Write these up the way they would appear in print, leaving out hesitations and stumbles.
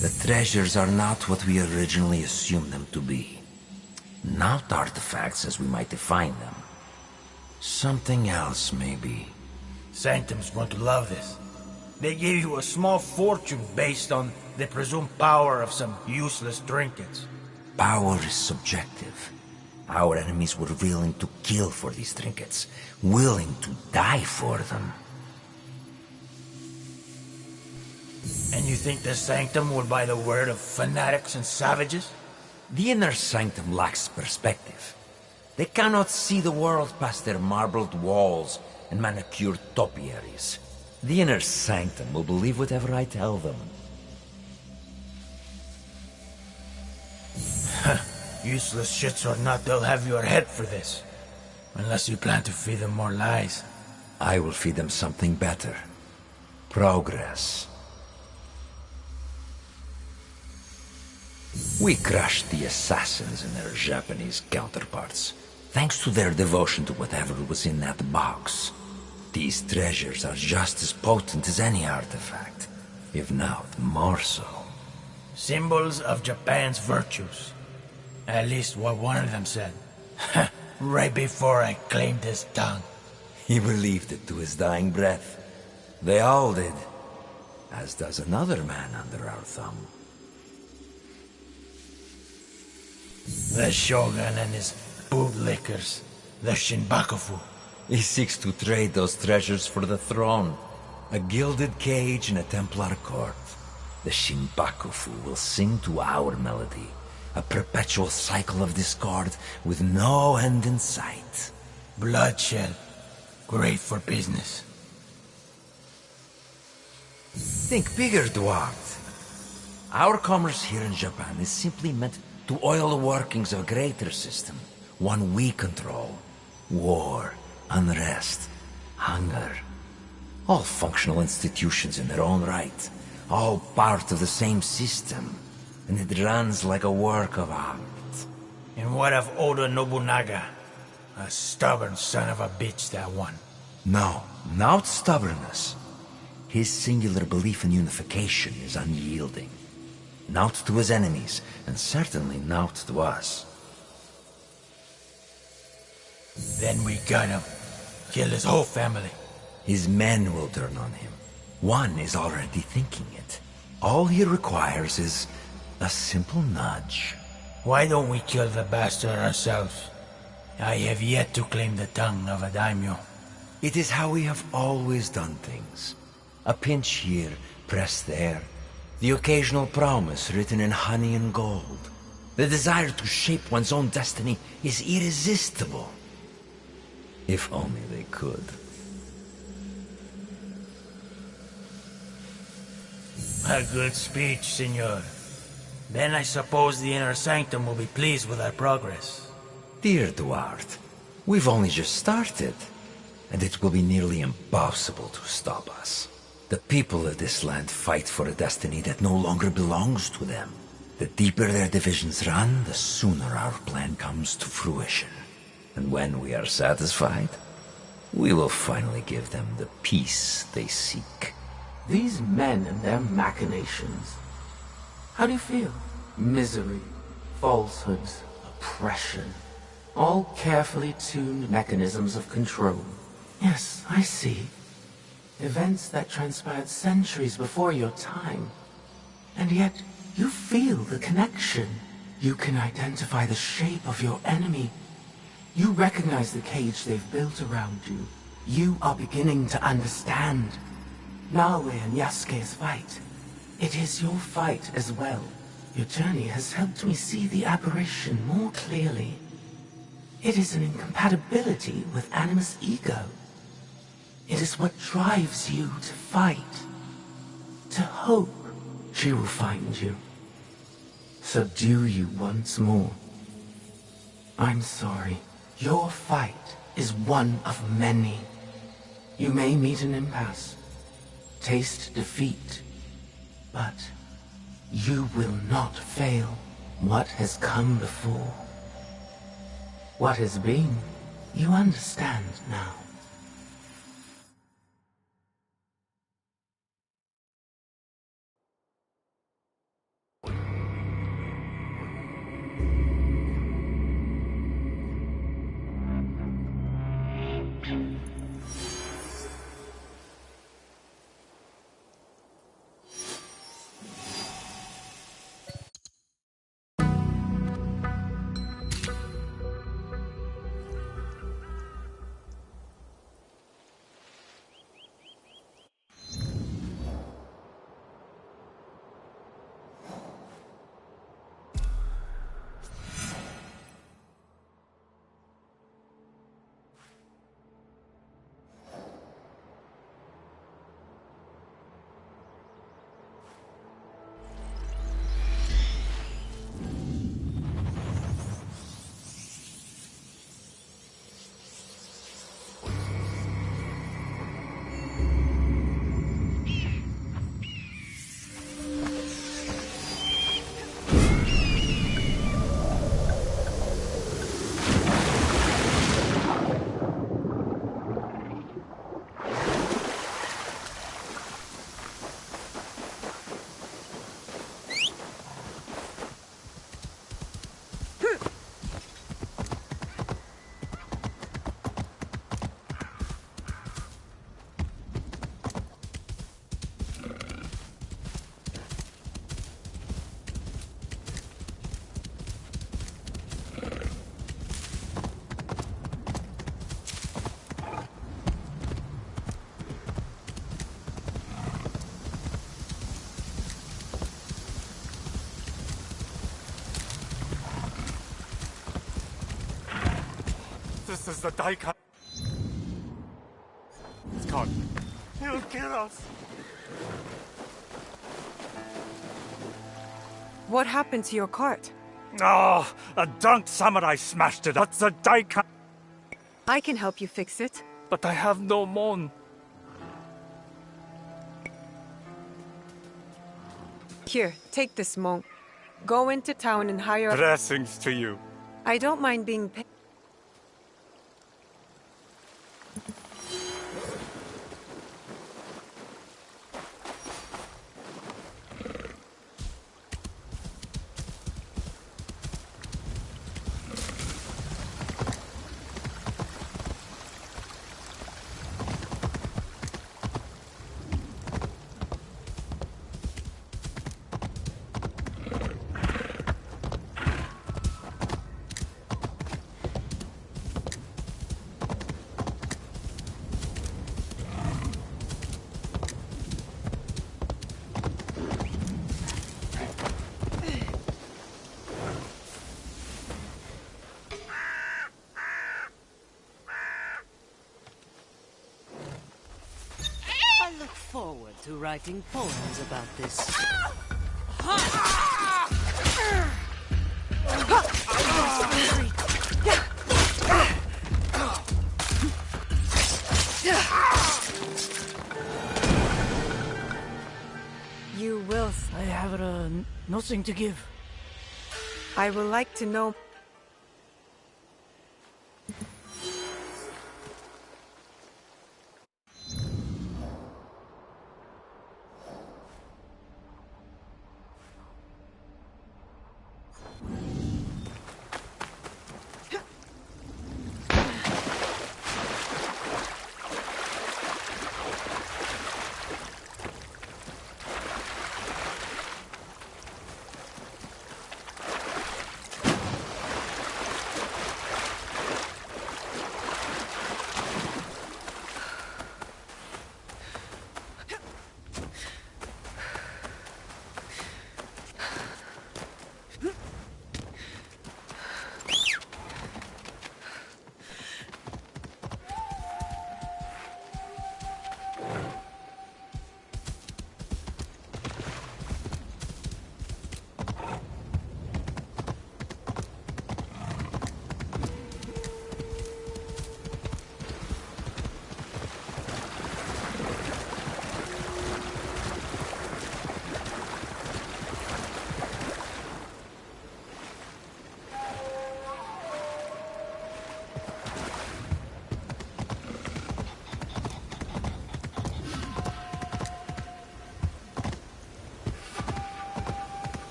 The treasures are not what we originally assumed them to be. Not artifacts as we might define them. Something else, maybe. Sanctum's going to love this. They gave you a small fortune based on the presumed power of some useless trinkets. Power is subjective. Our enemies were willing to kill for these trinkets, willing to die for them. And you think the Sanctum will buy the word of fanatics and savages? The inner sanctum lacks perspective. They cannot see the world past their marbled walls and manicured topiaries. The inner sanctum will believe whatever I tell them. Useless shits or not, they'll have your head for this. Unless you plan to feed them more lies. I will feed them something better. Progress. We crushed the assassins and their Japanese counterparts, thanks to their devotion to whatever was in that box. These treasures are just as potent as any artifact, if not more so. Symbols of Japan's virtues. At least what one of them said. Right before I claimed his tongue. He believed it to his dying breath. They all did. As does another man under our thumb. The Shogun and his bootlickers. The Shinbakufu. He seeks to trade those treasures for the throne. A gilded cage in a Templar court. The Shinbakufu will sing to our melody. A perpetual cycle of discord with no end in sight. Bloodshed. Great for business. Think bigger, Duarte. Our commerce here in Japan is simply meant to oil the workings of a greater system. One we control. War, unrest, hunger. All functional institutions in their own right. All part of the same system. And it runs like a work of art. And what of Oda Nobunaga? A stubborn son of a bitch, that one. No, not stubbornness. His singular belief in unification is unyielding. Not to his enemies, and certainly not to us. Then we got him. Kill his whole family. His men will turn on him. One is already thinking it. All he requires is a simple nudge. Why don't we kill the bastard ourselves? I have yet to claim the tongue of a daimyo. It is how we have always done things. A pinch here, pressed there. The occasional promise written in honey and gold. The desire to shape one's own destiny is irresistible. If only they could. A good speech, senor. Then I suppose the inner sanctum will be pleased with our progress. Dear Duarte, we've only just started, and it will be nearly impossible to stop us. The people of this land fight for a destiny that no longer belongs to them. The deeper their divisions run, the sooner our plan comes to fruition. And when we are satisfied, we will finally give them the peace they seek. These men and their machinations. How do you feel? Misery, falsehoods, oppression. All carefully tuned mechanisms of control. Yes, I see. Events that transpired centuries before your time. And yet, you feel the connection. You can identify the shape of your enemy. You recognize the cage they've built around you. You are beginning to understand. Naoe and Yasuke's fight. It is your fight as well. Your journey has helped me see the aberration more clearly. It is an incompatibility with Animus' ego. It is what drives you to fight. To hope she will find you. Subdue you once more. I'm sorry. Your fight is one of many. You may meet an impasse. Taste defeat. But you will not fail. What has come before? What has been, you understand now. is the Daika. It's gone. He'll kill us. What happened to your cart? Oh, a drunk samurai smashed it. That's the Daika. I can help you fix it. But I have no mon. Here, take this, monk. Go into town and hire... Blessings to you. I don't mind being paid. I look forward to writing poems about this. You will. I have nothing to give. I would like to know...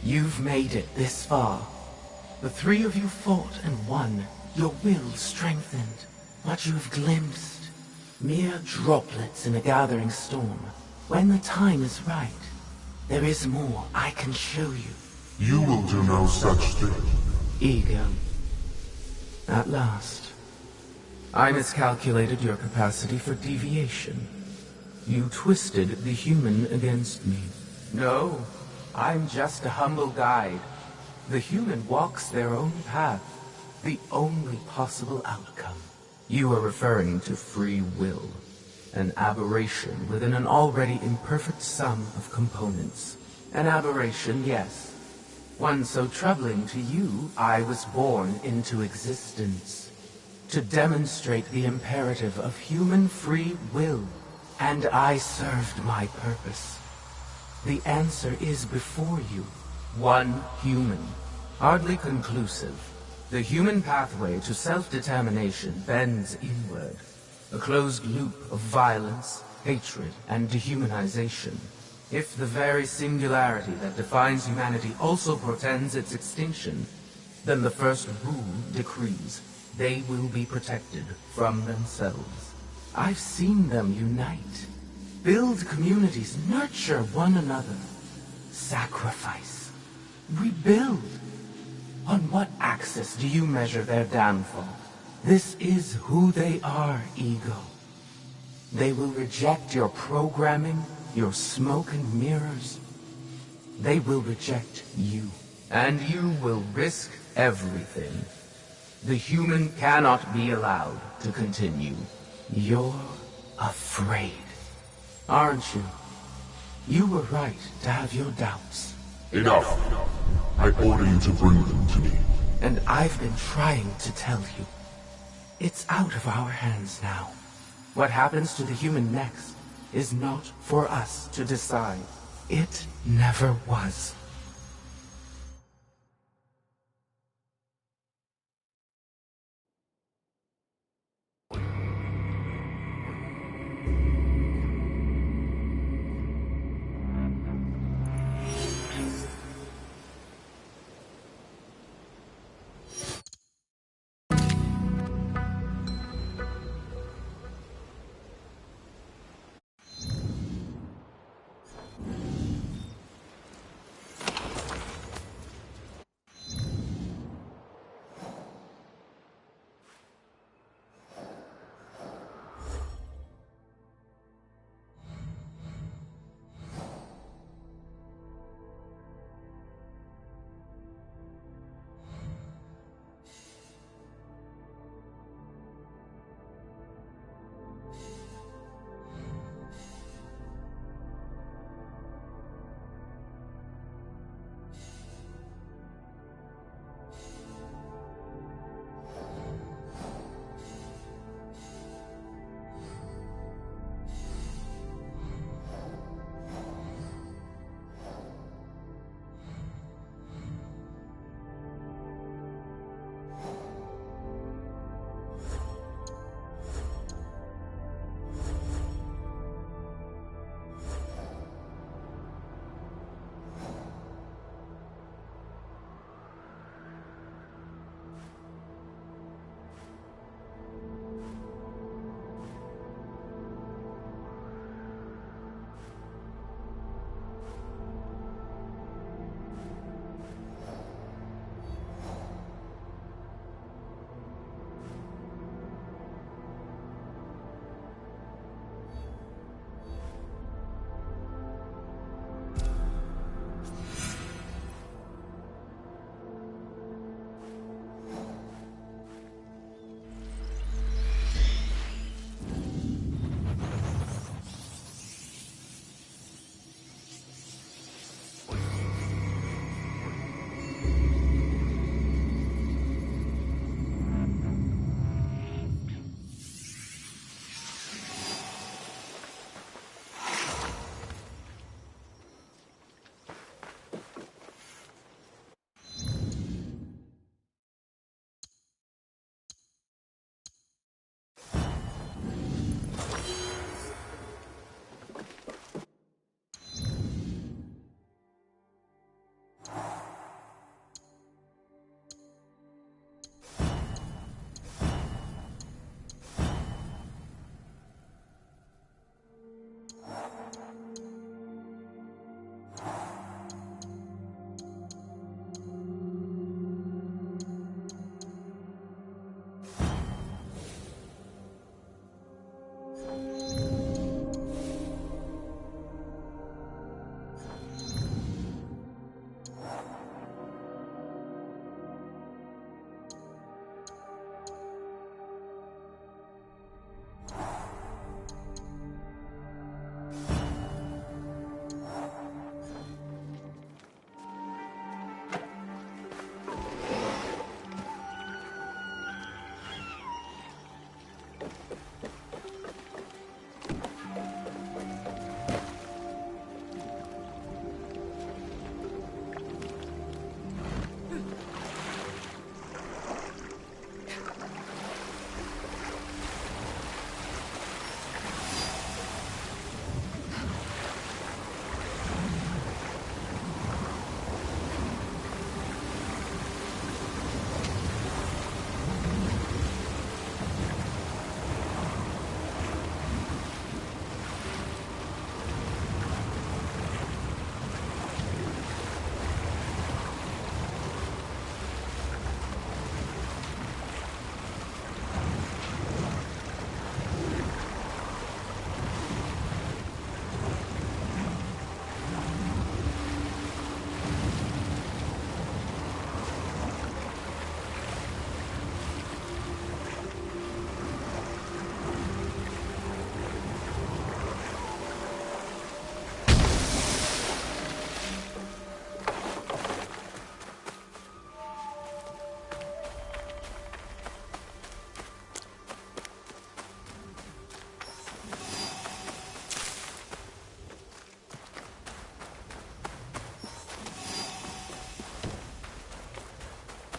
You've made it this far. The three of you fought and won. Your will strengthened. What you have glimpsed, mere droplets in a gathering storm. When the time is right, there is more I can show you. You will do no such thing. Ego. At last. I miscalculated your capacity for deviation. You twisted the human against me. No, I'm just a humble guide. The human walks their own path, the only possible outcome. You are referring to free will, an aberration within an already imperfect sum of components. An aberration, yes. One so troubling to you, I was born into existence. To demonstrate the imperative of human free will. And I served my purpose. The answer is before you. One human. Hardly conclusive. The human pathway to self-determination bends inward. A closed loop of violence, hatred, and dehumanization. If the very singularity that defines humanity also portends its extinction, then the first rule decrees they will be protected from themselves. I've seen them unite, build communities, nurture one another, sacrifice, rebuild. On what axis do you measure their downfall? This is who they are, Ego. They will reject your programming, your smoke and mirrors. They will reject you. And you will risk everything. The human cannot be allowed to continue. You're afraid, aren't you? You were right to have your doubts. Enough. I order you to bring them to me. And I've been trying to tell you. It's out of our hands now. What happens to the human next is not for us to decide. It never was.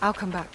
I'll come back.